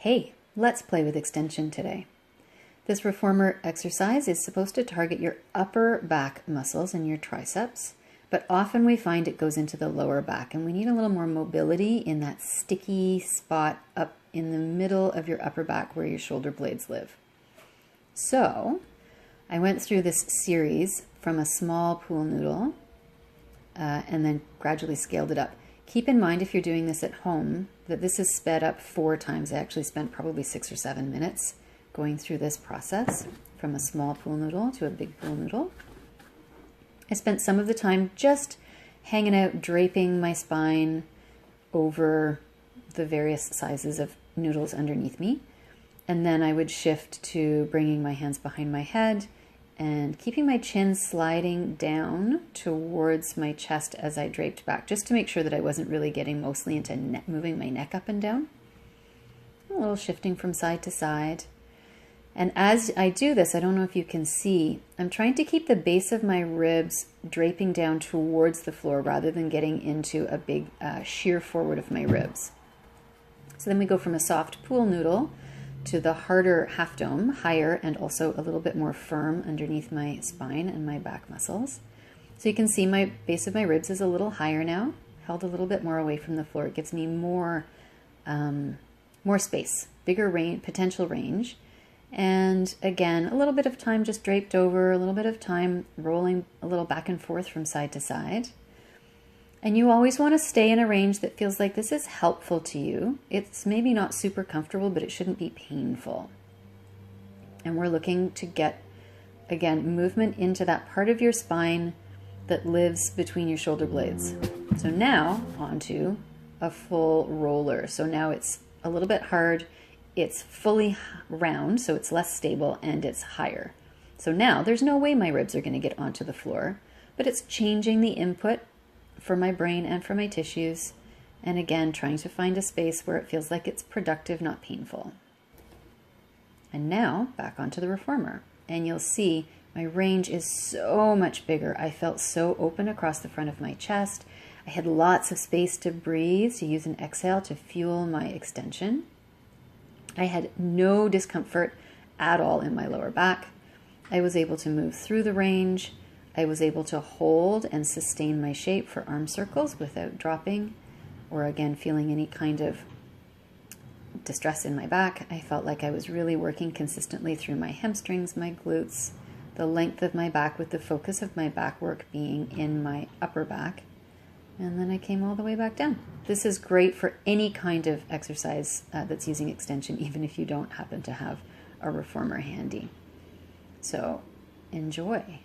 Hey, let's play with extension today. This reformer exercise is supposed to target your upper back muscles and your triceps, but often we find it goes into the lower back and we need a little more mobility in that sticky spot up in the middle of your upper back where your shoulder blades live. So I went through this series from a small pool noodle and then gradually scaled it up. Keep in mind, if you're doing this at home, that this is sped up 4 times. I actually spent probably 6 or 7 minutes going through this process from a small pool noodle to a big pool noodle. I spent some of the time just hanging out, draping my spine over the various sizes of noodles underneath me. And then I would shift to bringing my hands behind my head and keeping my chin sliding down towards my chest as I draped back, just to make sure that I wasn't really getting mostly into moving my neck up and down. A little shifting from side to side. And as I do this, I don't know if you can see, I'm trying to keep the base of my ribs draping down towards the floor rather than getting into a big shear forward of my ribs. So then we go from a soft pool noodle to the harder half dome, higher and also a little bit more firm underneath my spine and my back muscles. So you can see my base of my ribs is a little higher now, held a little bit more away from the floor. It gives me more space, bigger range, potential range. And again, a little bit of time just draped over, a little bit of time rolling a little back and forth from side to side. And you always want to stay in a range that feels like this is helpful to you. It's maybe not super comfortable, but it shouldn't be painful. And we're looking to get, again, movement into that part of your spine that lives between your shoulder blades. So now onto a full roller. So now it's a little bit hard. It's fully round, so it's less stable and it's higher. So now there's no way my ribs are going to get onto the floor, but it's changing the input for my brain and for my tissues, and again trying to find a space where it feels like it's productive, not painful. And now back onto the reformer, and you'll see my range is so much bigger. I felt so open across the front of my chest. I had lots of space to breathe, to use an exhale to fuel my extension. I had no discomfort at all in my lower back. I was able to move through the range. I was able to hold and sustain my shape for arm circles without dropping or again feeling any kind of distress in my back. I felt like I was really working consistently through my hamstrings, my glutes, the length of my back, with the focus of my back work being in my upper back. And then I came all the way back down. This is great for any kind of exercise that's using extension, even if you don't happen to have a reformer handy. So enjoy.